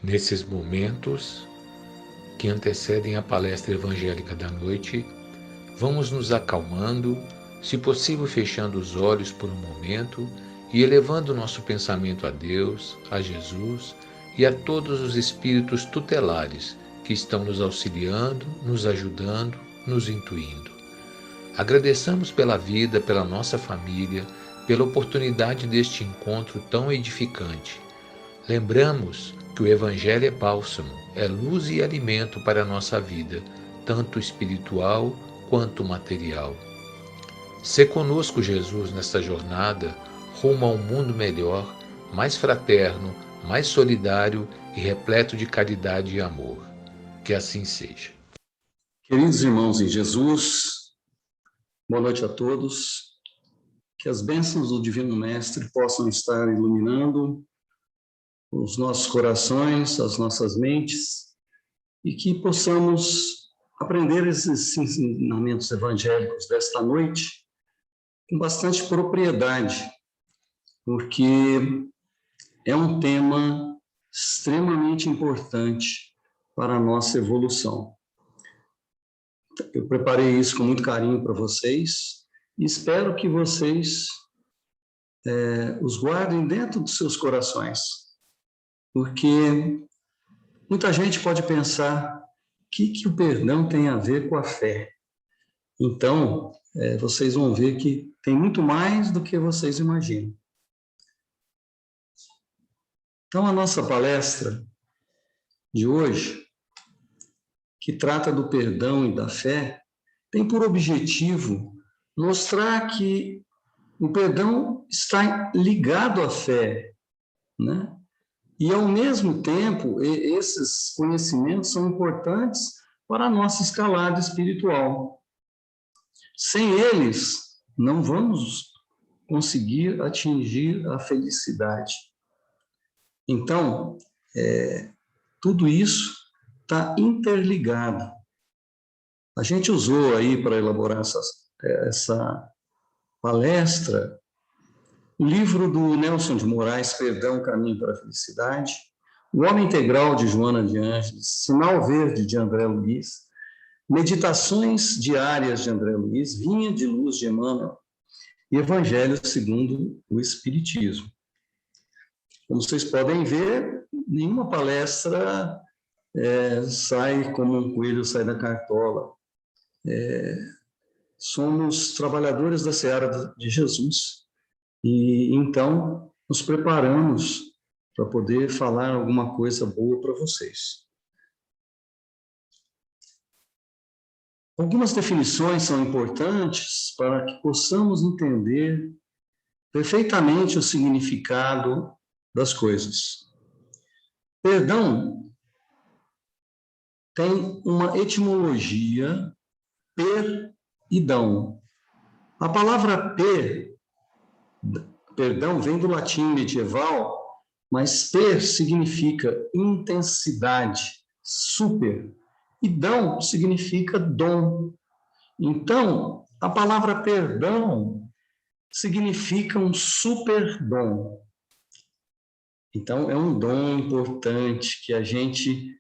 Nesses momentos que antecedem a palestra evangélica da noite, vamos nos acalmando, se possível fechando os olhos por um momento e elevando nosso pensamento a Deus, a Jesus e a todos os espíritos tutelares que estão nos auxiliando, nos ajudando, nos intuindo. Agradeçamos pela vida, pela nossa família, pela oportunidade deste encontro tão edificante. Lembramos que o Evangelho é bálsamo, é luz e alimento para a nossa vida, tanto espiritual quanto material. Sê conosco, Jesus, nesta jornada, rumo a um mundo melhor, mais fraterno, mais solidário e repleto de caridade e amor. Que assim seja. Queridos irmãos em Jesus, boa noite a todos. Que as bênçãos do Divino Mestre possam estar iluminando os nossos corações, as nossas mentes, e que possamos aprender esses ensinamentos evangélicos desta noite com bastante propriedade, porque é um tema extremamente importante para a nossa evolução. Eu preparei isso com muito carinho para vocês e espero que vocês os guardem dentro dos seus corações, porque muita gente pode pensar o que o perdão tem a ver com a fé. Então, vocês vão ver que tem muito mais do que vocês imaginam. Então, a nossa palestra de hoje, que trata do perdão e da fé, tem por objetivo mostrar que o perdão está ligado à fé, né? E, ao mesmo tempo, esses conhecimentos são importantes para a nossa escalada espiritual. Sem eles, não vamos conseguir atingir a felicidade. Então, tudo isso está interligado. A gente usou aí, para elaborar essa palestra, o livro do Nelson de Moraes, Perdão, Caminho para a Felicidade, O Homem Integral, de Joana de Ângeles, Sinal Verde, de André Luiz, Meditações Diárias, de André Luiz, Vinha de Luz, de Emmanuel, e Evangelho segundo o Espiritismo. Como vocês podem ver, nenhuma palestra sai como um coelho sai da cartola. Somos trabalhadores da seara de Jesus, e então nos preparamos para poder falar alguma coisa boa para vocês. Algumas definições são importantes para que possamos entender perfeitamente o significado das coisas. Perdão tem uma etimologia, per e dão. A palavra perdão, vem do latim medieval, mas per significa intensidade, super, e dão significa dom. Então, a palavra perdão significa um super dom. Então, é um dom importante que a gente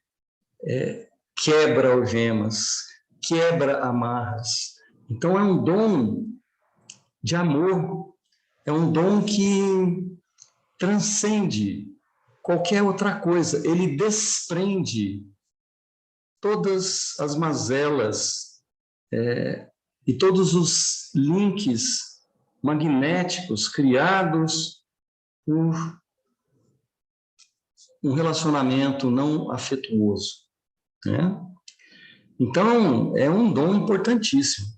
quebra algemas, quebra amarras. Então, é um dom de amor, é um dom que transcende qualquer outra coisa. Ele desprende todas as mazelas e todos os links magnéticos criados por um relacionamento não afetuoso, né? Então, é um dom importantíssimo.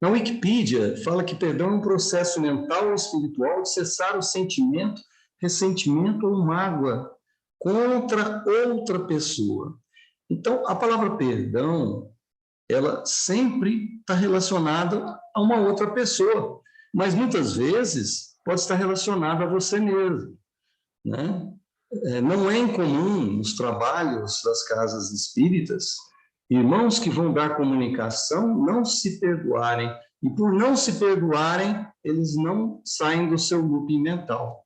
Na Wikipedia, fala que perdão é um processo mental ou espiritual de cessar o sentimento, ressentimento ou mágoa contra outra pessoa. Então, a palavra perdão, ela sempre está relacionada a uma outra pessoa, mas muitas vezes pode estar relacionada a você mesmo, né? Não é incomum nos trabalhos das casas espíritas irmãos que vão dar comunicação não se perdoarem, e por não se perdoarem, eles não saem do seu looping mental,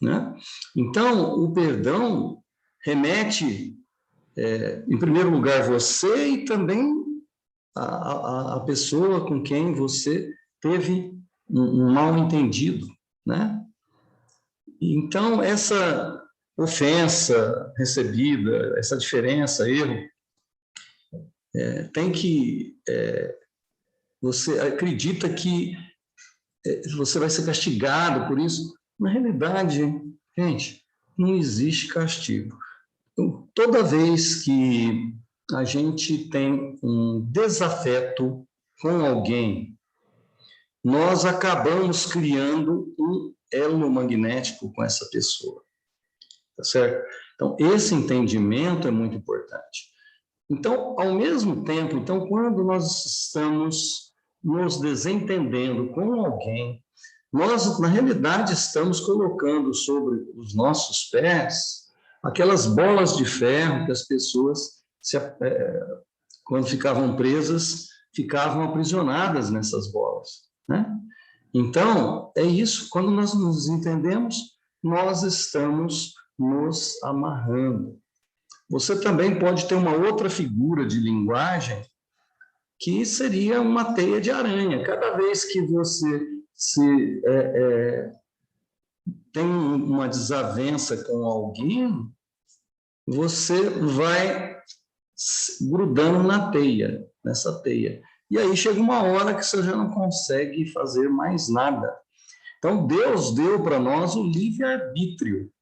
né? Então, o perdão remete, em primeiro lugar, você e também a pessoa com quem você teve um mal-entendido, né? Então, essa ofensa recebida, essa diferença, erro, tem que... você acredita que você vai ser castigado por isso. Na realidade, gente, não existe castigo. Então, toda vez que a gente tem um desafeto com alguém, nós acabamos criando um elo magnético com essa pessoa, tá certo? Então, esse entendimento é muito importante. Então, ao mesmo tempo, então, quando nós estamos nos desentendendo com alguém, nós, na realidade, estamos colocando sobre os nossos pés aquelas bolas de ferro que as pessoas, quando ficavam presas, ficavam aprisionadas nessas bolas, né? Então, é isso. Quando nós nos entendemos, nós estamos nos amarrando. Você também pode ter uma outra figura de linguagem que seria uma teia de aranha. Cada vez que você tem uma desavença com alguém, você vai grudando na teia, nessa teia. E aí chega uma hora que você já não consegue fazer mais nada. Então, Deus deu para nós o livre-arbítrio.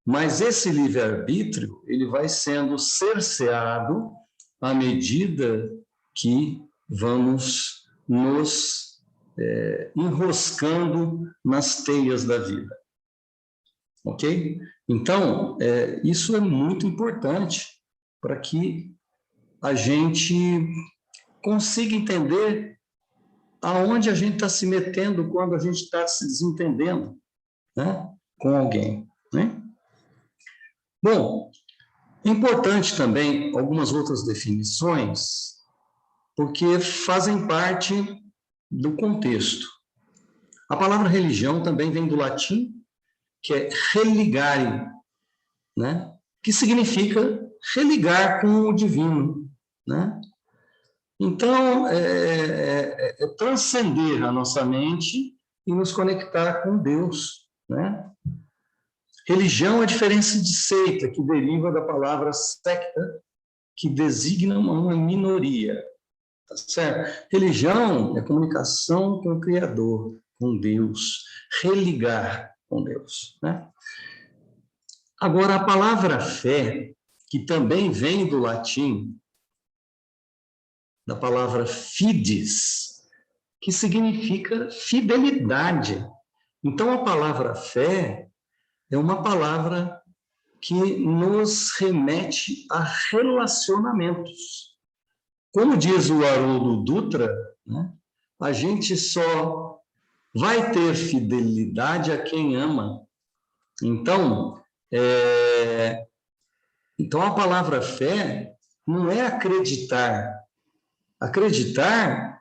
Mas esse livre-arbítrio, ele vai sendo cerceado à medida que vamos nos enroscando nas teias da vida. Ok? Então, isso é muito importante para que a gente consiga entender aonde a gente está se metendo quando a gente está se desentendendo, né, com alguém, né? Bom, é importante também algumas outras definições, porque fazem parte do contexto. A palavra religião também vem do latim, que é religare, né? Que significa religar com o divino, né? Então, é transcender a nossa mente e nos conectar com Deus, né? Religião é a diferença de seita, que deriva da palavra secta, que designa uma minoria, tá certo? Religião é comunicação com o Criador, com Deus, religar com Deus, né? Agora, a palavra fé, que também vem do latim, da palavra fides, que significa fidelidade. Então, a palavra fé é uma palavra que nos remete a relacionamentos. Como diz o Haroldo Dutra, né, a gente só vai ter fidelidade a quem ama. Então, a palavra fé não é acreditar. Acreditar,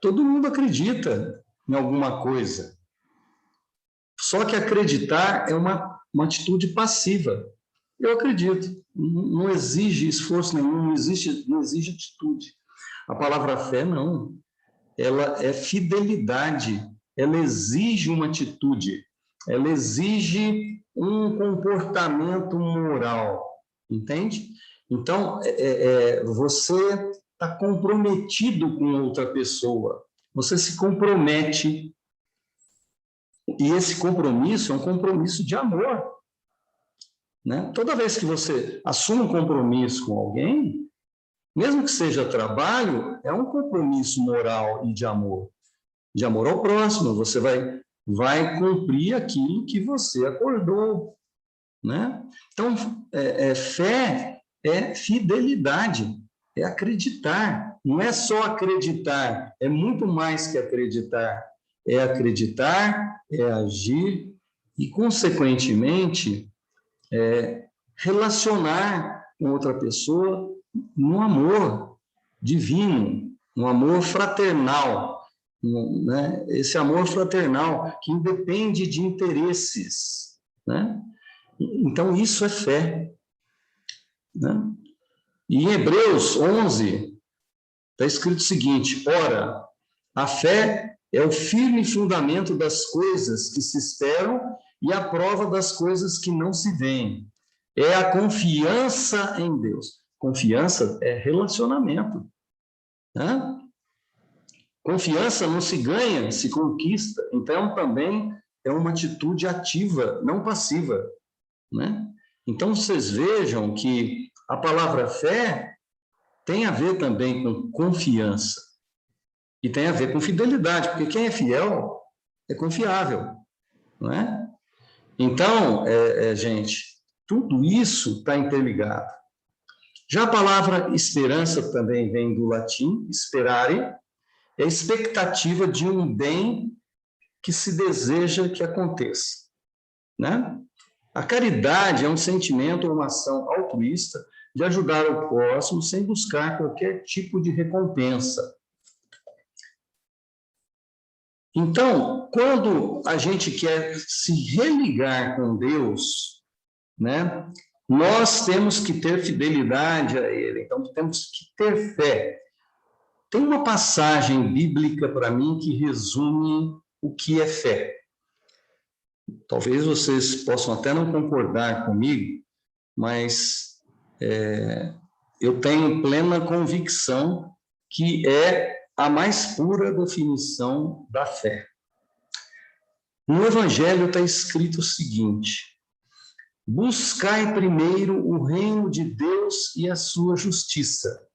todo mundo acredita em alguma coisa. Só que acreditar é uma atitude passiva. Eu acredito, não exige esforço nenhum, não exige atitude. A palavra fé, não. Ela é fidelidade, ela exige uma atitude, ela exige um comportamento moral, entende? Então, você está comprometido com outra pessoa, você se compromete. E esse compromisso é um compromisso de amor, né? Toda vez que você assume um compromisso com alguém, mesmo que seja trabalho, é um compromisso moral e de amor ao próximo. Você vai cumprir aquilo que você acordou, né? Então, fé é fidelidade, é acreditar. Não é só acreditar, é muito mais que acreditar. É acreditar, é agir e, consequentemente, relacionar com outra pessoa no amor divino, no amor fraternal, né? Esse amor fraternal que independe de interesses, né? Então, isso é fé. né? E em Hebreus 11, está escrito o seguinte: ora, a fé é o firme fundamento das coisas que se esperam e a prova das coisas que não se veem. É a confiança em Deus. Confiança é relacionamento, né? Confiança não se ganha, se conquista. Então, também é uma atitude ativa, não passiva, né? Então, vocês vejam que a palavra fé tem a ver também com confiança e tem a ver com fidelidade, porque quem é fiel é confiável, não é? Então, gente, tudo isso está interligado. Já a palavra esperança também vem do latim, sperare, é a expectativa de um bem que se deseja que aconteça, né? A caridade é um sentimento ou uma ação altruísta de ajudar o próximo sem buscar qualquer tipo de recompensa. Então, quando a gente quer se religar com Deus, né, nós temos que ter fidelidade a Ele, então temos que ter fé. Tem uma passagem bíblica para mim que resume o que é fé. Talvez vocês possam até não concordar comigo, mas eu tenho plena convicção que é a mais pura definição da fé. No Evangelho está escrito o seguinte: buscai primeiro o reino de Deus e a sua justiça,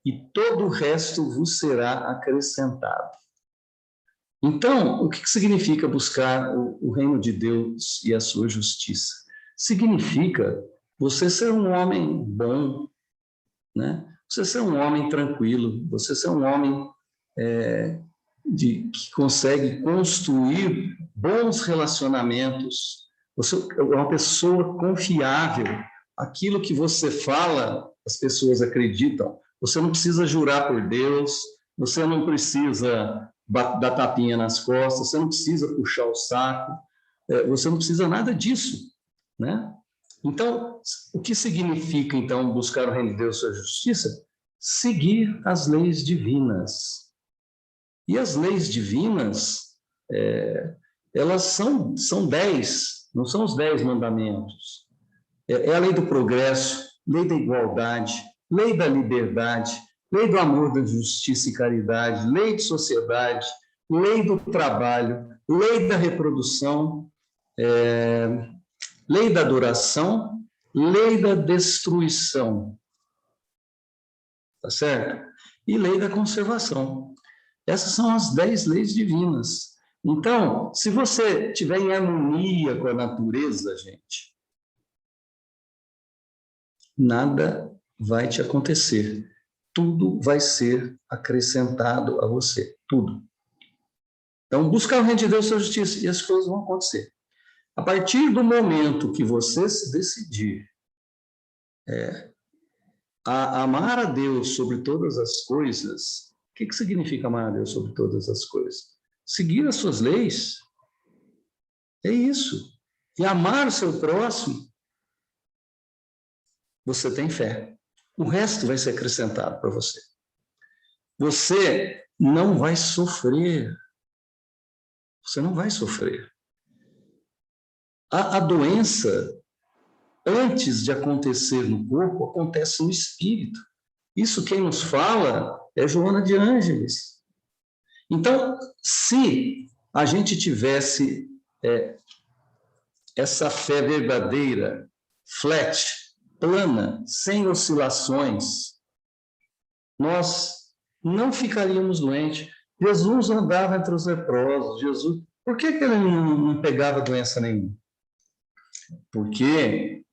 e todo o resto vos será acrescentado. Então, o que significa buscar o reino de Deus e a sua justiça? Significa você ser um homem bom, né? Você ser um homem tranquilo, você ser um homem que consegue construir bons relacionamentos, você é uma pessoa confiável, aquilo que você fala, as pessoas acreditam, você não precisa jurar por Deus, você não precisa dar tapinha nas costas, você não precisa puxar o saco, você não precisa nada disso, né? Então, o que significa, então, buscar o reino de Deus e sua justiça? Seguir as leis divinas. E as leis divinas, elas são 10, não são os 10 mandamentos. É a lei do progresso, lei da igualdade, lei da liberdade, lei do amor, da justiça e caridade, lei de sociedade, lei do trabalho, lei da reprodução, lei da adoração, lei da destruição, tá certo? E lei da conservação. Essas são as 10 leis divinas. Então, se você estiver em harmonia com a natureza, gente, nada vai te acontecer. Tudo vai ser acrescentado a você. Tudo. Então, buscar o reino de Deus e sua justiça, e as coisas vão acontecer. A partir do momento que você se decidir a amar a Deus sobre todas as coisas, o que significa amar a Deus sobre todas as coisas? Seguir as suas leis. É isso. E amar o seu próximo, você tem fé. O resto vai ser acrescentado para você. Você não vai sofrer. Você não vai sofrer. A doença, antes de acontecer no corpo, acontece no espírito. Isso quem nos fala é Joana de Ângeles. Então, se a gente tivesse essa fé verdadeira, flat, plana, sem oscilações, nós não ficaríamos doentes. Jesus andava entre os leprosos. Jesus, por que ele não pegava doença nenhuma? Porque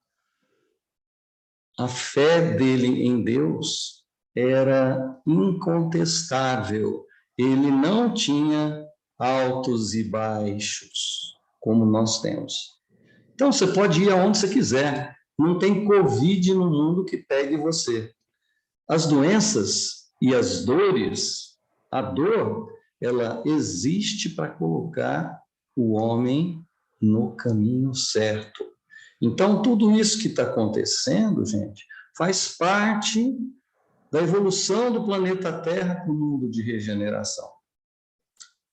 a fé dele em Deus era incontestável. Ele não tinha altos e baixos, como nós temos. Então, você pode ir aonde você quiser. Não tem Covid no mundo que pegue você. As doenças e as dores, a dor, ela existe para colocar o homem no caminho certo. Então, tudo isso que está acontecendo, gente, faz parte da evolução do planeta Terra para o mundo de regeneração.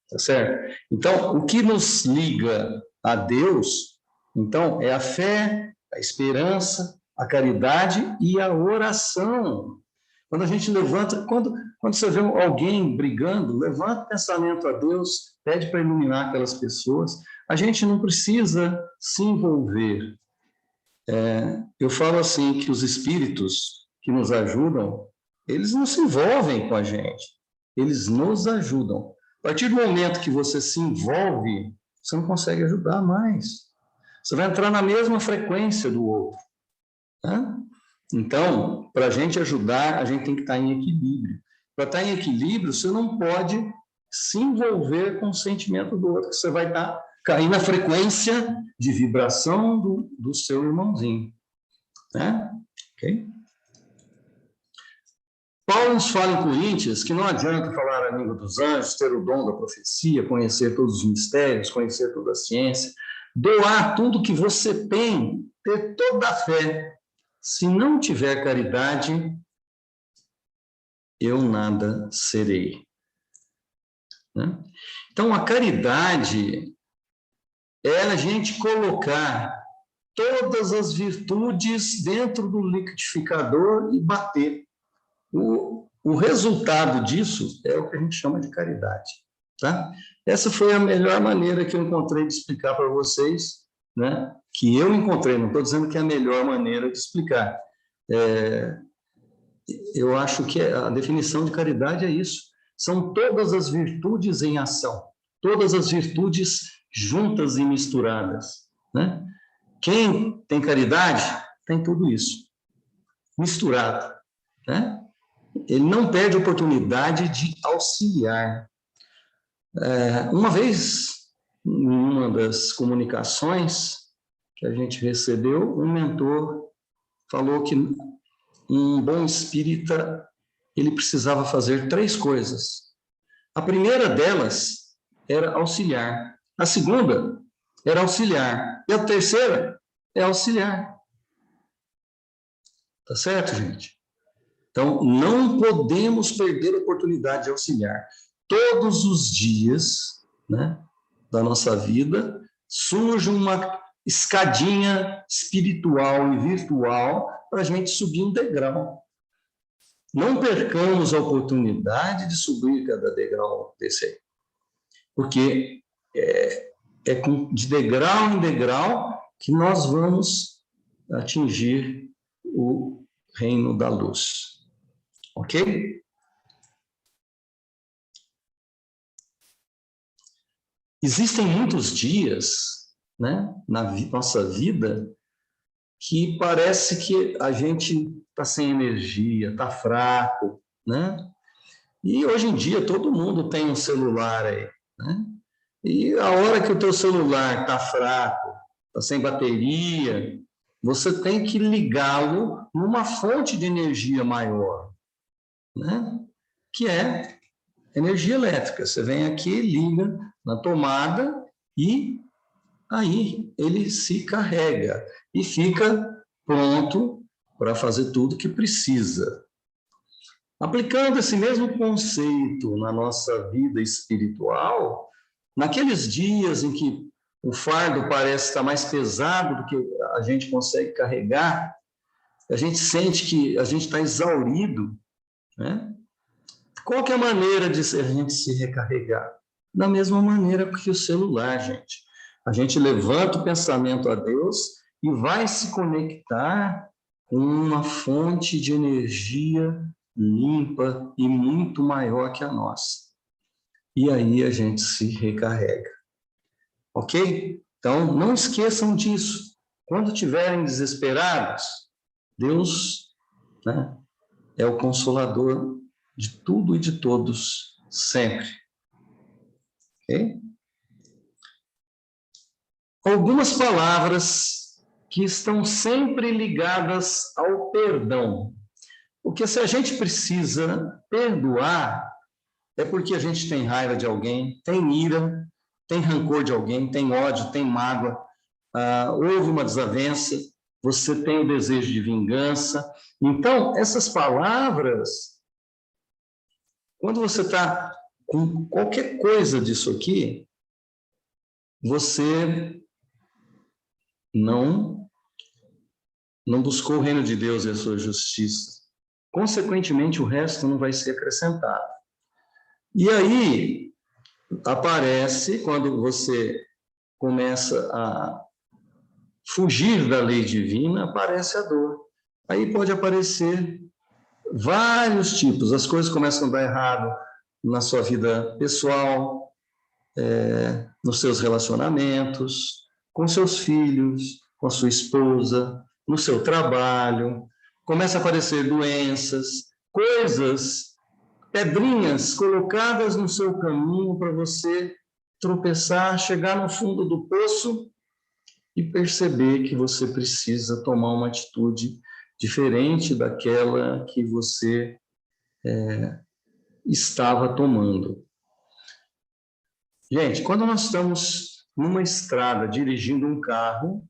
Tá certo? Então, o que nos liga a Deus, então, é a fé, a esperança, a caridade e a oração. Quando a gente levanta, quando você vê alguém brigando, levanta o pensamento a Deus, pede para iluminar aquelas pessoas. A gente não precisa se envolver. Eu falo assim que os espíritos que nos ajudam, eles não se envolvem com a gente, eles nos ajudam. A partir do momento que você se envolve, você não consegue ajudar mais. Você vai entrar na mesma frequência do outro. Né? Então, para a gente ajudar, a gente tem que estar em equilíbrio. Para estar em equilíbrio, você não pode se envolver com o sentimento do outro, que você vai cair na frequência de vibração do seu irmãozinho. Né? Ok? Paulo nos fala em Coríntios que não adianta falar a língua dos anjos, ter o dom da profecia, conhecer todos os mistérios, conhecer toda a ciência, doar tudo que você tem, ter toda a fé. Se não tiver caridade, eu nada serei. Né? Então, a caridade é a gente colocar todas as virtudes dentro do liquidificador e bater. O resultado disso é o que a gente chama de caridade. Tá? Essa foi a melhor maneira que eu encontrei de explicar para vocês, né? Que eu encontrei, não estou dizendo que é a melhor maneira de explicar. Eu acho que a definição de caridade é isso. São todas as virtudes em ação, todas as virtudes juntas e misturadas. Né? Quem tem caridade tem tudo isso, misturado. Né? Ele não perde a oportunidade de auxiliar. Uma vez, em uma das comunicações que a gente recebeu, um mentor falou que um bom espírita, ele precisava fazer 3 coisas. A primeira delas era auxiliar. A segunda era auxiliar. E a terceira é auxiliar. Tá certo, gente? Então, não podemos perder a oportunidade de auxiliar. Todos os dias, né, da nossa vida, surge uma escadinha espiritual e virtual para a gente subir um degrau. Não percamos a oportunidade de subir cada degrau desse aí. Porque é de degrau em degrau que nós vamos atingir o reino da luz. Ok? Existem muitos dias, né, na nossa vida que parece que a gente está sem energia, está fraco, né? E hoje em dia todo mundo tem um celular aí, né? E a hora que o teu celular está fraco, está sem bateria, você tem que ligá-lo numa fonte de energia maior, né? Que é energia elétrica. Você vem aqui, liga na tomada e aí ele se carrega e fica pronto para fazer tudo que precisa. Aplicando esse mesmo conceito na nossa vida espiritual, naqueles dias em que o fardo parece estar mais pesado do que a gente consegue carregar, a gente sente que a gente está exaurido, né? Qual que é a maneira de a gente se recarregar? Da mesma maneira que o celular, gente. A gente levanta o pensamento a Deus e vai se conectar com uma fonte de energia limpa e muito maior que a nossa. E aí a gente se recarrega. Ok? Então, não esqueçam disso. Quando estiverem desesperados, Deus, né, é o consolador de tudo e de todos, sempre. Ok? Algumas palavras que estão sempre ligadas ao perdão. Porque se a gente precisa perdoar, é porque a gente tem raiva de alguém, tem ira, tem rancor de alguém, tem ódio, tem mágoa, houve uma desavença, você tem o desejo de vingança. Então, essas palavras, quando você está com qualquer coisa disso aqui, você não buscou o reino de Deus e a sua justiça. Consequentemente, o resto não vai ser acrescentado. E aí, aparece, quando você começa a fugir da lei divina, aparece a dor. Aí pode aparecer vários tipos. As coisas começam a dar errado na sua vida pessoal, nos seus relacionamentos, com seus filhos, com a sua esposa, no seu trabalho. Começa a aparecer doenças, coisas, pedrinhas colocadas no seu caminho para você tropeçar, chegar no fundo do poço e perceber que você precisa tomar uma atitude diferente daquela que você estava tomando. Gente, quando nós estamos numa estrada dirigindo um carro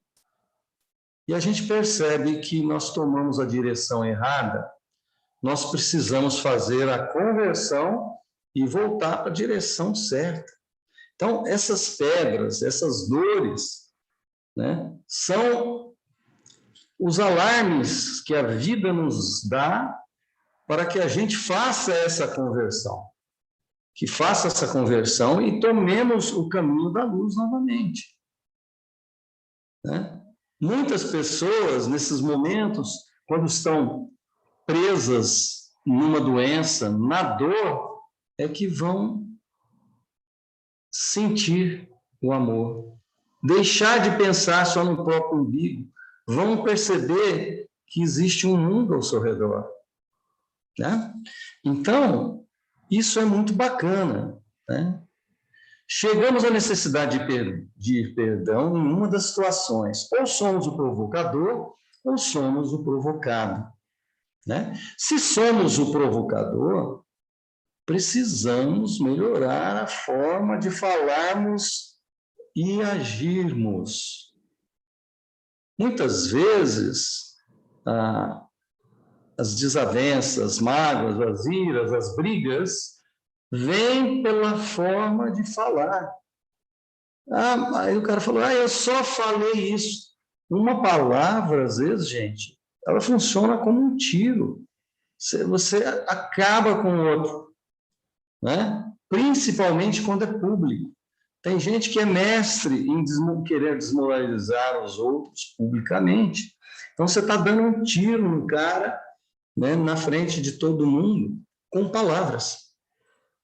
e a gente percebe que nós tomamos a direção errada, nós precisamos fazer a conversão e voltar para a direção certa. Então, essas pedras, essas dores, né, são os alarmes que a vida nos dá para que a gente faça essa conversão. Que faça essa conversão e tomemos o caminho da luz novamente. Né? Muitas pessoas, nesses momentos, quando estão presas numa doença, na dor, é que vão sentir o amor. Deixar de pensar só no próprio umbigo. Vão perceber que existe um mundo ao seu redor. Né? Então, isso é muito bacana. Né? Chegamos à necessidade de perdão em uma das situações. Ou somos o provocador, ou somos o provocado. Né? Se somos o provocador, precisamos melhorar a forma de falarmos e agirmos. Muitas vezes, as desavenças, as mágoas, as iras, as brigas, vêm pela forma de falar. Aí o cara falou, eu só falei isso. Uma palavra, às vezes, gente, ela funciona como um tiro. Você acaba com o outro, né? Principalmente quando é público. Tem gente que é mestre em querer desmoralizar os outros publicamente. Então, você está dando um tiro no cara, né, na frente de todo mundo, com palavras.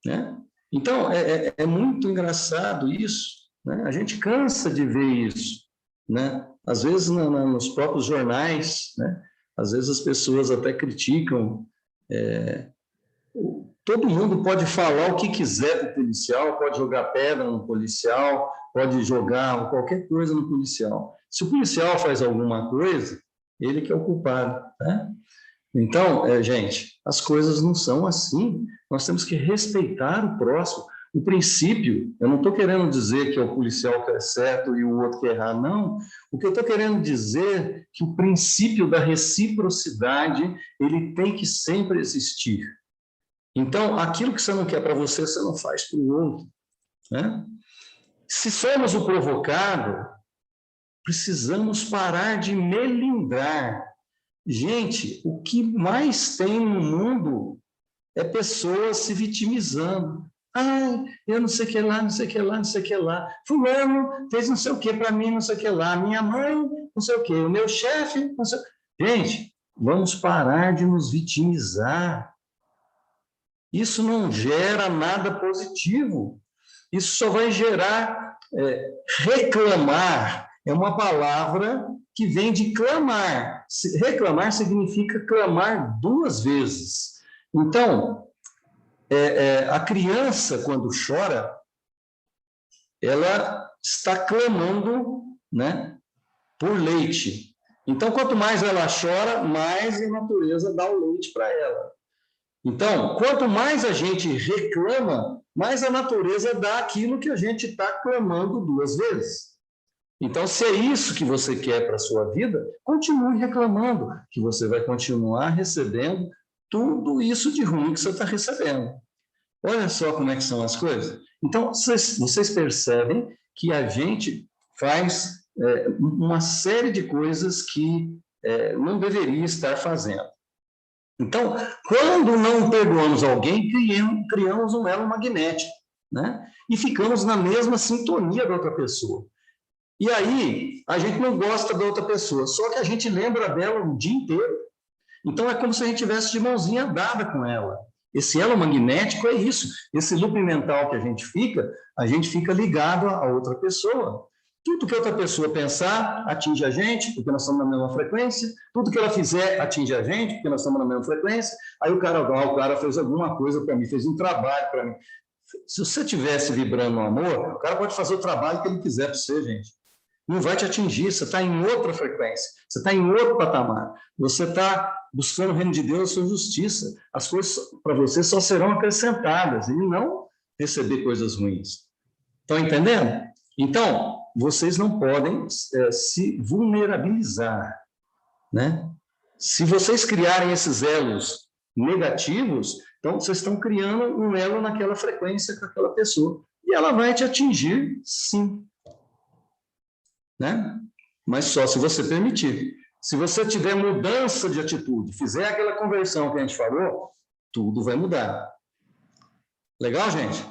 Né? Então, é muito engraçado isso. Né? A gente cansa de ver isso. Né? Às vezes, nos próprios jornais, né? Às vezes as pessoas até criticam. Todo mundo pode falar o que quiser para o policial, pode jogar pedra no policial, pode jogar qualquer coisa no policial. Se o policial faz alguma coisa, ele que é o culpado. Né? Então, gente, as coisas não são assim. Nós temos que respeitar o próximo. O princípio, eu não estou querendo dizer que é o policial que é certo e o outro que é errado, não. O que eu estou querendo dizer é que o princípio da reciprocidade, ele tem que sempre existir. Então, aquilo que você não quer para você, você não faz para o outro. Né? Se somos o provocado, precisamos parar de melindrar. Gente, o que mais tem no mundo é pessoas se vitimizando. Eu não sei o que lá, não sei o que lá, não sei o que lá. Fulano fez não sei o que para mim, não sei o que lá. Minha mãe, não sei o que. O meu chefe, não sei o que. Gente, vamos parar de nos vitimizar. Isso não gera nada positivo. Isso só vai gerar reclamar. É uma palavra que vem de clamar. Reclamar significa clamar duas vezes. Então, a criança, quando chora, ela está clamando, né, por leite. Então, quanto mais ela chora, mais a natureza dá o leite para ela. Então, quanto mais a gente reclama, mais a natureza dá aquilo que a gente está clamando duas vezes. Então, se é isso que você quer para a sua vida, continue reclamando, que você vai continuar recebendo tudo isso de ruim que você está recebendo. Olha só como é que são as coisas. Então, vocês percebem que a gente faz uma série de coisas que não deveria estar fazendo. Então, quando não perdoamos alguém, criamos um elo magnético, né? E ficamos na mesma sintonia da outra pessoa. E aí, a gente não gosta da outra pessoa, só que a gente lembra dela o dia inteiro. Então, é como se a gente tivesse de mãozinha dada com ela. Esse elo magnético é isso. Esse loop mental que a gente fica ligado a outra pessoa. Tudo que outra pessoa pensar atinge a gente, porque nós estamos na mesma frequência. Tudo que ela fizer atinge a gente, porque nós estamos na mesma frequência. Aí o cara fez alguma coisa para mim, fez um trabalho para mim. Se você estivesse vibrando no amor, o cara pode fazer o trabalho que ele quiser para você, gente. Não vai te atingir, você está em outra frequência, você está em outro patamar. Você está buscando o reino de Deus, a sua justiça. As coisas para você só serão acrescentadas e não receber coisas ruins. Estão entendendo? Então, vocês não podem se vulnerabilizar, né? Se vocês criarem esses elos negativos, então vocês estão criando um elo naquela frequência com aquela pessoa. E ela vai te atingir, sim. Né? Mas só se você permitir. Se você tiver mudança de atitude, fizer aquela conversão que a gente falou, tudo vai mudar. Legal, gente?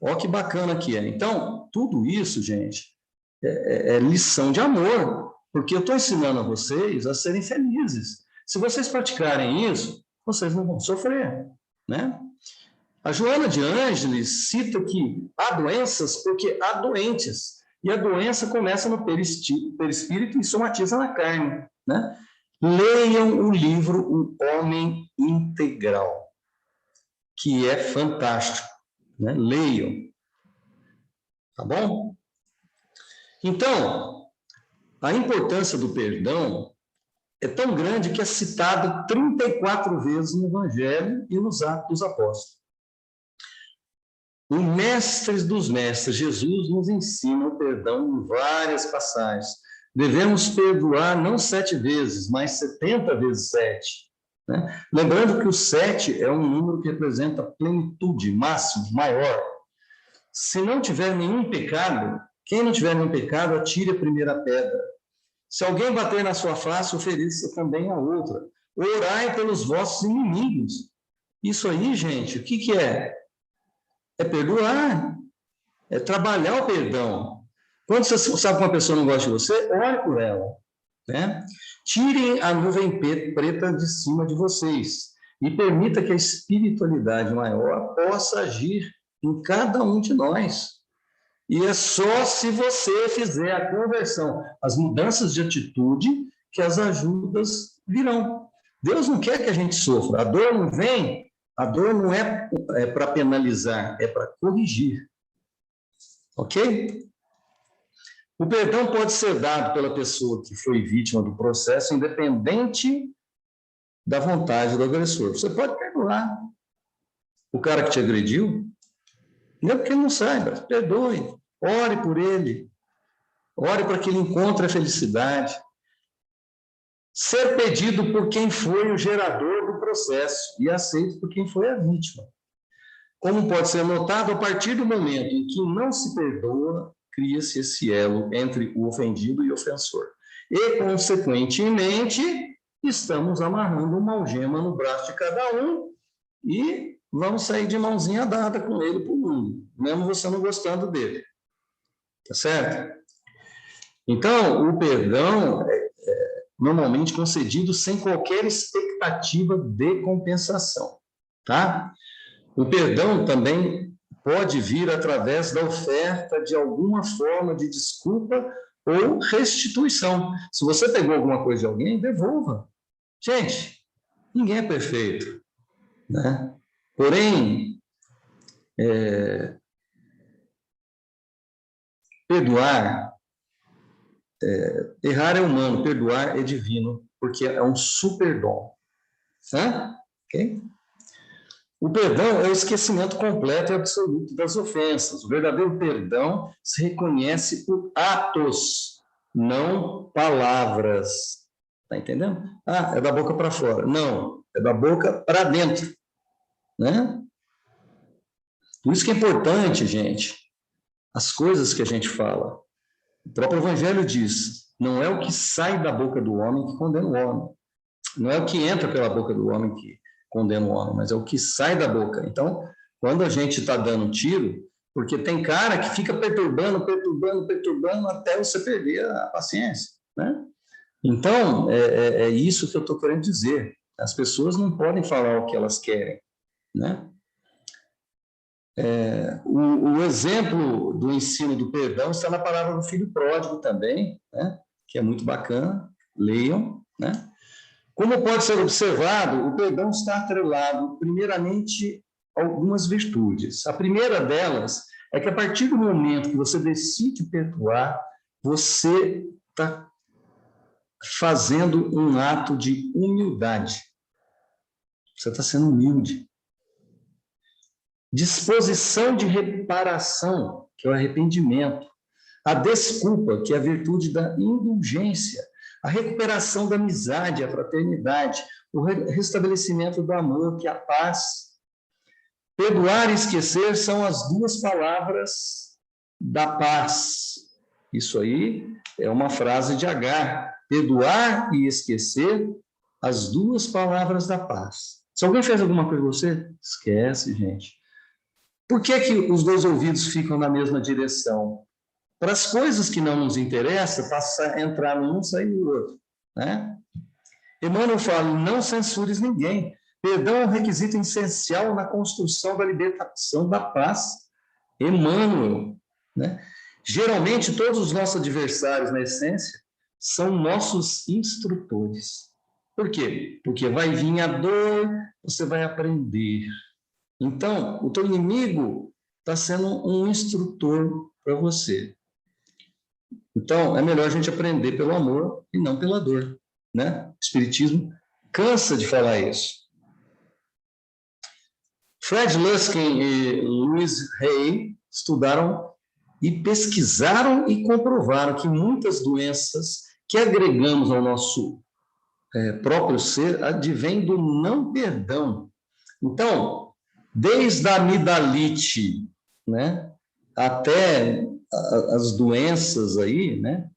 Olha que bacana que é. Então, tudo isso, gente, é lição de amor, porque eu estou ensinando a vocês a serem felizes. Se vocês praticarem isso, vocês não vão sofrer, né? A Joana de Ângeles cita que há doenças porque há doentes. E a doença começa no perispírito e somatiza na carne, né? Leiam o livro O Homem Integral, que é fantástico, né? Leiam. Tá bom? Então, a importância do perdão é tão grande que é citado 34 vezes no Evangelho e nos Atos dos Apóstolos. O mestre dos mestres, Jesus, nos ensina o perdão em várias passagens. Devemos perdoar não 7 vezes, mas 70 vezes 7. Né? Lembrando que o 7 é um número que representa plenitude, máximo, maior. Se não tiver nenhum pecado, quem não tiver nenhum pecado, atire a primeira pedra. Se alguém bater na sua face, ofereça também a outra. Orai pelos vossos inimigos. Isso aí, gente, o que é? É perdoar, é trabalhar o perdão. Quando você sabe que uma pessoa não gosta de você, ore por ela. Né? Tirem a nuvem preta de cima de vocês e permita que a espiritualidade maior possa agir em cada um de nós. E é só se você fizer a conversão, as mudanças de atitude, que as ajudas virão. Deus não quer que a gente sofra. A dor não vem. A dor não é para penalizar, é para corrigir. Ok? O perdão pode ser dado pela pessoa que foi vítima do processo, independente da vontade do agressor. Você pode perdoar o cara que te agrediu, não é porque ele não saiba, perdoe, ore por ele, ore para que ele encontre a felicidade. Ser pedido por quem foi o gerador do processo e aceito por quem foi a vítima. Como pode ser notado, a partir do momento em que não se perdoa, cria-se esse elo entre o ofendido e o ofensor. E, consequentemente, estamos amarrando uma algema no braço de cada um e vamos sair de mãozinha dada com ele para o mundo, mesmo você não gostando dele. Tá certo? Então, o perdão é normalmente concedido sem qualquer expectativa de compensação, tá? O perdão também pode vir através da oferta de alguma forma de desculpa ou restituição. Se você pegou alguma coisa de alguém, devolva. Gente, ninguém é perfeito, né? Porém, perdoar, errar é humano, perdoar é divino, porque é um super dom. Tá? Ok? O perdão é o esquecimento completo e absoluto das ofensas. O verdadeiro perdão se reconhece por atos, não palavras. Está entendendo? Ah, é da boca para fora. Não, é da boca para dentro. Né? Por isso que é importante, gente, as coisas que a gente fala. O próprio Evangelho diz, não é o que sai da boca do homem que condena o homem. Não é o que entra pela boca do homem que condena o homem, mas é o que sai da boca. Então, quando a gente está dando um tiro, porque tem cara que fica perturbando até você perder a paciência, né? Então, é isso que eu estou querendo dizer. As pessoas não podem falar o que elas querem, né? O exemplo do ensino do perdão está na palavra do filho pródigo também, né? Que é muito bacana, leiam, né? Como pode ser observado, o perdão está atrelado, primeiramente, a algumas virtudes. A primeira delas é que, a partir do momento que você decide perdoar, você está fazendo um ato de humildade. Você está sendo humilde. Disposição de reparação, que é o arrependimento. A desculpa, que é a virtude da indulgência. A recuperação da amizade, a fraternidade. O restabelecimento do amor, que é a paz. Perdoar e esquecer são as duas palavras da paz. Isso aí é uma frase de Agar. Perdoar e esquecer, as duas palavras da paz. Se alguém fez alguma coisa com você, esquece, gente. Por que os dois ouvidos ficam na mesma direção? Para as coisas que não nos interessam, passa a entrar num, sair no outro. Né? Emmanuel fala, não censures ninguém. Perdão é um requisito essencial na construção da libertação da paz. Emmanuel. Né? Geralmente, todos os nossos adversários, na essência, são nossos instrutores. Por quê? Porque vai vir a dor, você vai aprender. Então, o teu inimigo está sendo um instrutor para você. Então, é melhor a gente aprender pelo amor e não pela dor. Né? O Espiritismo cansa de falar isso. Fred Luskin e Louis Hay estudaram e pesquisaram e comprovaram que muitas doenças que agregamos ao nosso próprio ser advêm do não perdão. Então, desde a amidalite, né, até as doenças aí, né,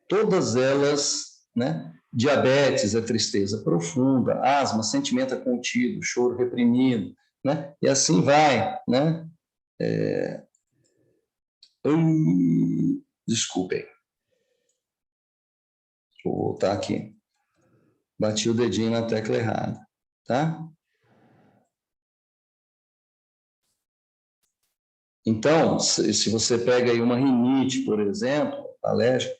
todas elas, né, diabetes é tristeza profunda, asma, sentimento contido, choro reprimido, né, e assim vai, né. Desculpem. Vou voltar aqui. Bati o dedinho na tecla errada, tá? Então, se você pega aí uma rinite, por exemplo, alérgica,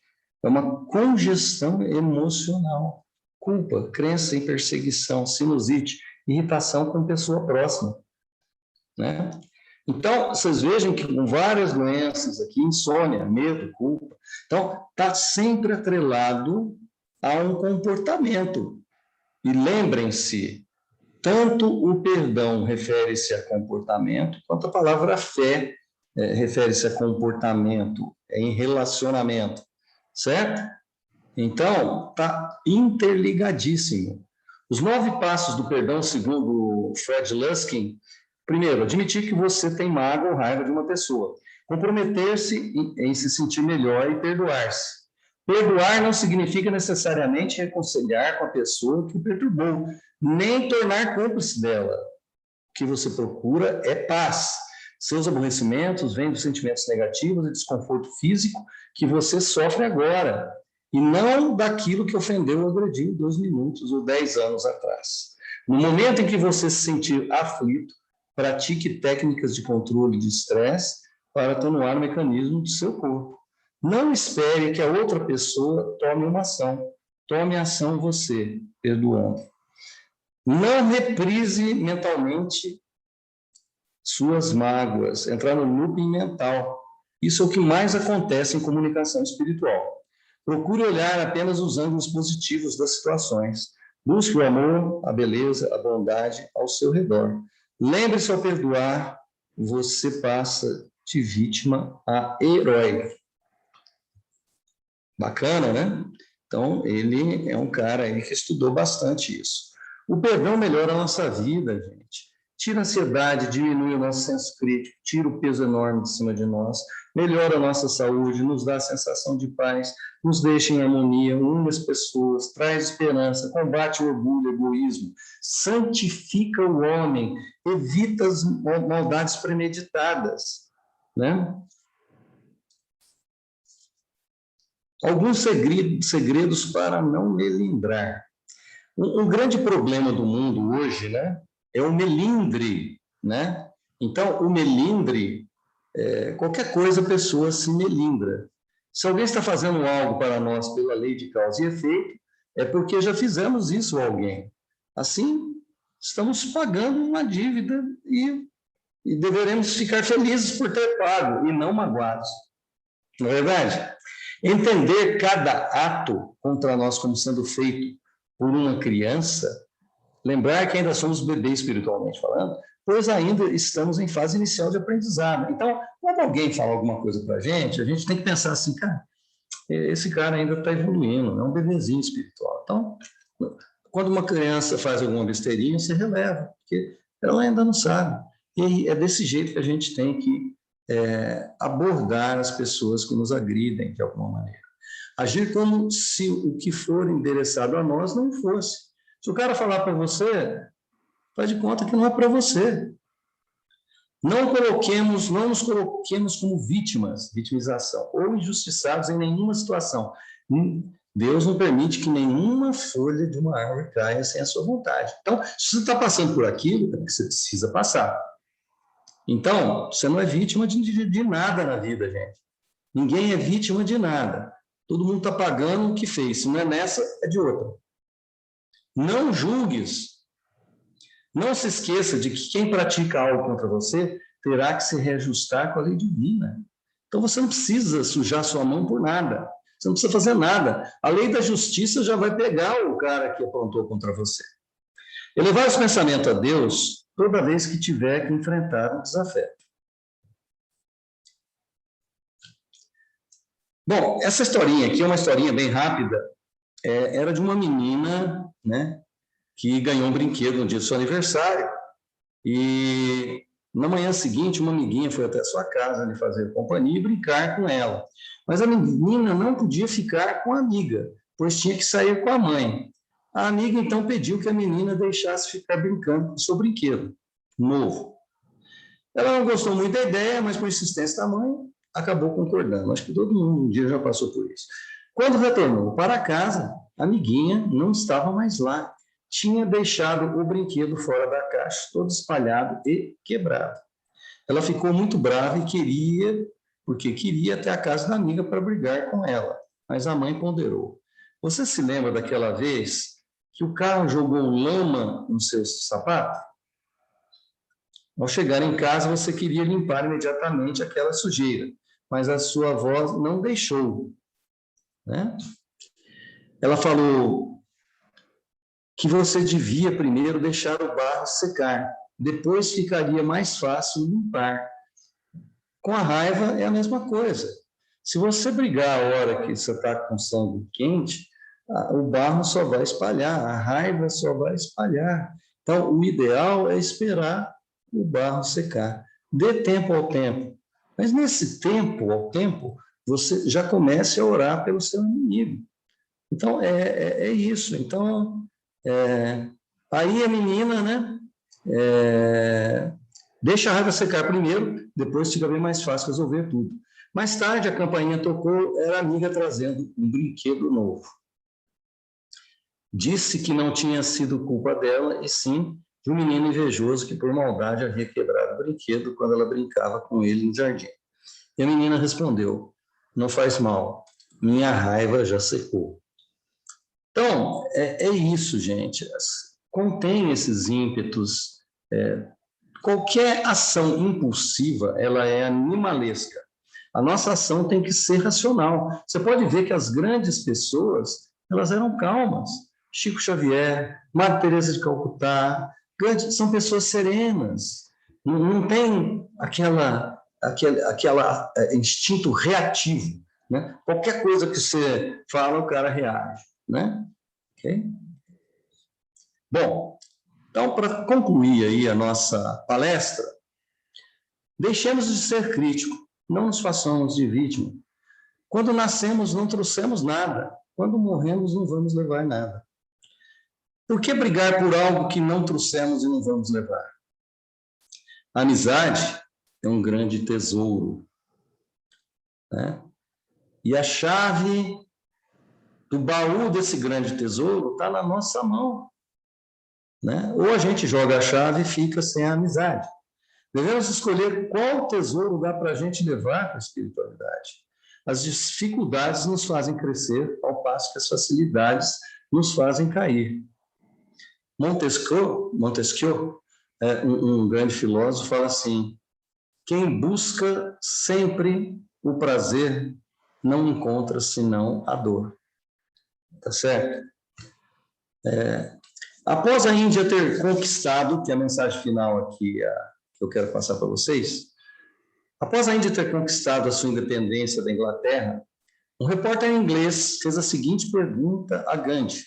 é uma congestão emocional, culpa, crença em perseguição, sinusite, irritação com pessoa próxima, né? Então, vocês vejam que com várias doenças aqui, insônia, medo, culpa, então, está sempre atrelado a um comportamento. E lembrem-se, tanto o perdão refere-se a comportamento, quanto a palavra fé refere-se a comportamento, em relacionamento, certo? Então, está interligadíssimo. Os 9 passos do perdão, segundo Fred Luskin, primeiro, admitir que você tem mágoa ou raiva de uma pessoa. Comprometer-se em se sentir melhor e perdoar-se. Perdoar não significa necessariamente reconciliar com a pessoa que o perturbou, nem tornar cúmplice dela. O que você procura é paz. Seus aborrecimentos vêm dos sentimentos negativos e desconforto físico que você sofre agora, e não daquilo que ofendeu ou agrediu 2 minutos ou 10 anos atrás. No momento em que você se sentir aflito, pratique técnicas de controle de estresse para atenuar o mecanismo do seu corpo. Não espere que a outra pessoa tome uma ação. Tome ação você, perdoando. Não reprise mentalmente suas mágoas, entrar no looping mental. Isso é o que mais acontece em comunicação espiritual. Procure olhar apenas os ângulos positivos das situações. Busque o amor, a beleza, a bondade ao seu redor. Lembre-se, ao perdoar, você passa de vítima a herói. Bacana, né? Então, ele é um cara aí que estudou bastante isso. O perdão melhora a nossa vida, gente. Tira a ansiedade, diminui o nosso senso crítico, tira o peso enorme de cima de nós, melhora a nossa saúde, nos dá a sensação de paz, nos deixa em harmonia, une as pessoas, traz esperança, combate o orgulho, o egoísmo, santifica o homem, evita as maldades premeditadas, né? Alguns segredos para não melindrar. Um grande problema do mundo hoje, né, é o melindre, né? Então, o melindre, qualquer coisa a pessoa se melindra. Se alguém está fazendo algo para nós pela lei de causa e efeito, é porque já fizemos isso a alguém. Assim, estamos pagando uma dívida e deveremos ficar felizes por ter pago e não magoados. Não é verdade? Entender cada ato contra nós como sendo feito por uma criança, lembrar que ainda somos bebês espiritualmente falando, pois ainda estamos em fase inicial de aprendizado. Então, quando alguém fala alguma coisa para a gente tem que pensar assim, cara, esse cara ainda está evoluindo, é um bebezinho espiritual. Então, quando uma criança faz alguma besteirinha, você releva, porque ela ainda não sabe. E é desse jeito que a gente tem que abordar as pessoas que nos agridem de alguma maneira. Agir como se o que for endereçado a nós não fosse. Se o cara falar para você, faz de conta que não é para você. Não nos coloquemos como vítimas, vitimização, ou injustiçados em nenhuma situação. Deus não permite que nenhuma folha de uma árvore caia sem a sua vontade. Então, se você está passando por aquilo, é porque você precisa passar. Então, você não é vítima de nada na vida, gente. Ninguém é vítima de nada. Todo mundo está pagando o que fez. Se não é nessa, é de outra. Não julgues. Não se esqueça de que quem pratica algo contra você terá que se reajustar com a lei divina. Então, você não precisa sujar sua mão por nada. Você não precisa fazer nada. A lei da justiça já vai pegar o cara que aprontou contra você. Elevar os pensamentos a Deus toda vez que tiver que enfrentar um desafeto. Bom, essa historinha aqui é uma historinha bem rápida. Era de uma menina, né, que ganhou um brinquedo no dia do seu aniversário e na manhã seguinte uma amiguinha foi até a sua casa lhe fazer companhia e brincar com ela. Mas a menina não podia ficar com a amiga, pois tinha que sair com a mãe. A amiga então pediu que a menina deixasse ficar brincando com o seu brinquedo novo. Ela não gostou muito da ideia, mas por insistência da mãe, acabou concordando. Acho que todo mundo um dia já passou por isso. Quando retornou para casa, a amiguinha não estava mais lá. Tinha deixado o brinquedo fora da caixa, todo espalhado e quebrado. Ela ficou muito brava e queria até a casa da amiga para brigar com ela. Mas a mãe ponderou. Você se lembra daquela vez que o carro jogou lama no seu sapato? Ao chegar em casa, você queria limpar imediatamente aquela sujeira, mas a sua avó não deixou, né? Ela falou que você devia primeiro deixar o barro secar, depois ficaria mais fácil limpar. Com a raiva é a mesma coisa. Se você brigar a hora que você está com sangue quente, o barro só vai espalhar, a raiva só vai espalhar. Então, o ideal é esperar o barro secar. Dê tempo ao tempo. Mas nesse tempo ao tempo, você já comece a orar pelo seu inimigo. Então, é isso. Então, aí a menina, né, deixa a raiva secar primeiro, depois fica bem mais fácil resolver tudo. Mais tarde, a campainha tocou, era a amiga trazendo um brinquedo novo. Disse que não tinha sido culpa dela, e sim de um menino invejoso que, por maldade, havia quebrado o brinquedo quando ela brincava com ele no jardim. E a menina respondeu: não faz mal, minha raiva já secou. Então, é isso, gente. Contém esses ímpetos. Qualquer ação impulsiva, ela é animalesca. A nossa ação tem que ser racional. Você pode ver que as grandes pessoas, elas eram calmas. Chico Xavier, Madre Teresa de Calcutá, Gandhi, são pessoas serenas. Não tem aquela instinto reativo, né? Qualquer coisa que você fala, o cara reage, né? Okay? Bom, então, para concluir aí a nossa palestra, deixemos de ser crítico, não nos façamos de vítima. Quando nascemos, não trouxemos nada. Quando morremos, não vamos levar nada. Por que brigar por algo que não trouxemos e não vamos levar? A amizade é um grande tesouro, né? E a chave do baú desse grande tesouro está na nossa mão, né? Ou a gente joga a chave e fica sem a amizade. Devemos escolher qual tesouro dá para a gente levar para a espiritualidade. As dificuldades nos fazem crescer, ao passo que as facilidades nos fazem cair. Montesquieu, um grande filósofo, fala assim: quem busca sempre o prazer não encontra senão a dor. Tá certo? Após a Índia ter conquistado, que é a mensagem final aqui que eu quero passar para vocês, após a Índia ter conquistado a sua independência da Inglaterra, um repórter inglês fez a seguinte pergunta a Gandhi: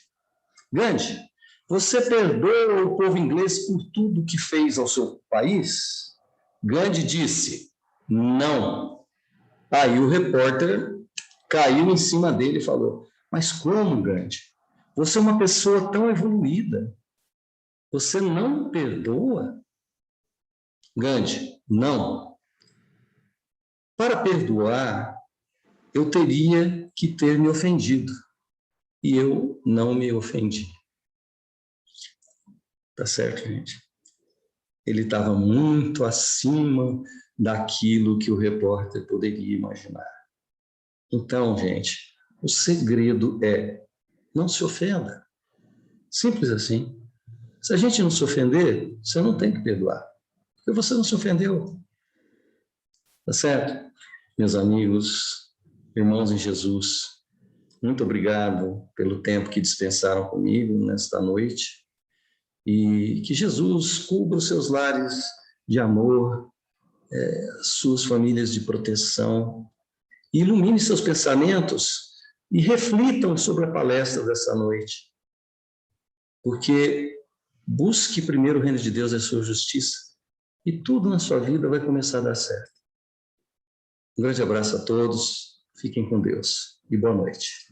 Gandhi, você perdoa o povo inglês por tudo que fez ao seu país? Gandhi disse: não. Aí o repórter caiu em cima dele e falou: mas como, Gandhi? Você é uma pessoa tão evoluída. Você não perdoa? Gandhi: não. Para perdoar, eu teria que ter me ofendido. E eu não me ofendi. Tá certo, gente? Ele estava muito acima daquilo que o repórter poderia imaginar. Então, gente, o segredo é: não se ofenda. Simples assim. Se a gente não se ofender, você não tem que perdoar. Porque você não se ofendeu. Tá certo? Meus amigos, irmãos em Jesus, muito obrigado pelo tempo que dispensaram comigo nesta noite. E que Jesus cubra os seus lares de amor, suas famílias de proteção, ilumine seus pensamentos e reflitam sobre a palestra dessa noite. Porque busque primeiro o reino de Deus e a sua justiça, e tudo na sua vida vai começar a dar certo. Um grande abraço a todos, fiquem com Deus e boa noite.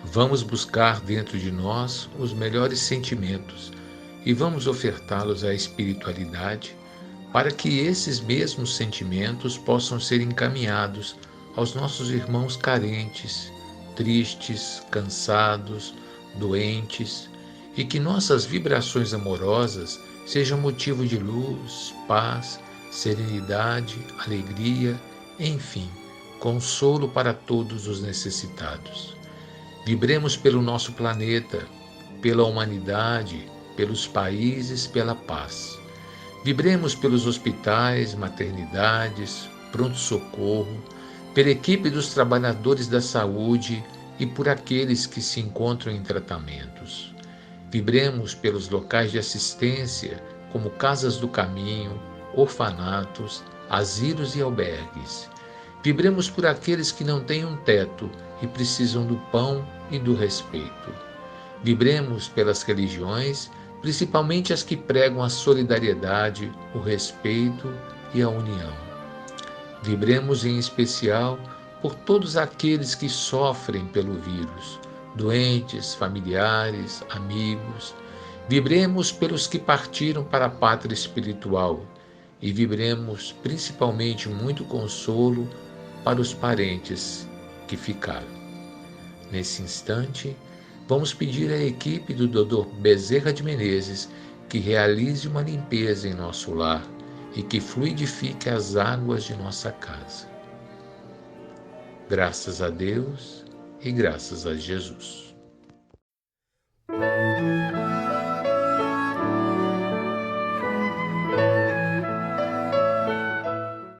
Vamos buscar dentro de nós os melhores sentimentos e vamos ofertá-los à espiritualidade para que esses mesmos sentimentos possam ser encaminhados aos nossos irmãos carentes, tristes, cansados, doentes, e que nossas vibrações amorosas sejam motivo de luz, paz, serenidade, alegria, enfim, consolo para todos os necessitados. Vibremos pelo nosso planeta, pela humanidade, pelos países, pela paz. Vibremos pelos hospitais, maternidades, pronto-socorro, pela equipe dos trabalhadores da saúde e por aqueles que se encontram em tratamentos. Vibremos pelos locais de assistência, como Casas do Caminho, orfanatos, asilos e albergues. Vibremos por aqueles que não têm um teto e precisam do pão e do respeito. Vibremos pelas religiões, principalmente as que pregam a solidariedade, o respeito e a união. Vibremos em especial por todos aqueles que sofrem pelo vírus, doentes, familiares, amigos. Vibremos pelos que partiram para a pátria espiritual e vibremos principalmente muito consolo para os parentes que ficaram. Nesse instante, vamos pedir à equipe do Dr. Bezerra de Menezes que realize uma limpeza em nosso lar e que fluidifique as águas de nossa casa. Graças a Deus e graças a Jesus.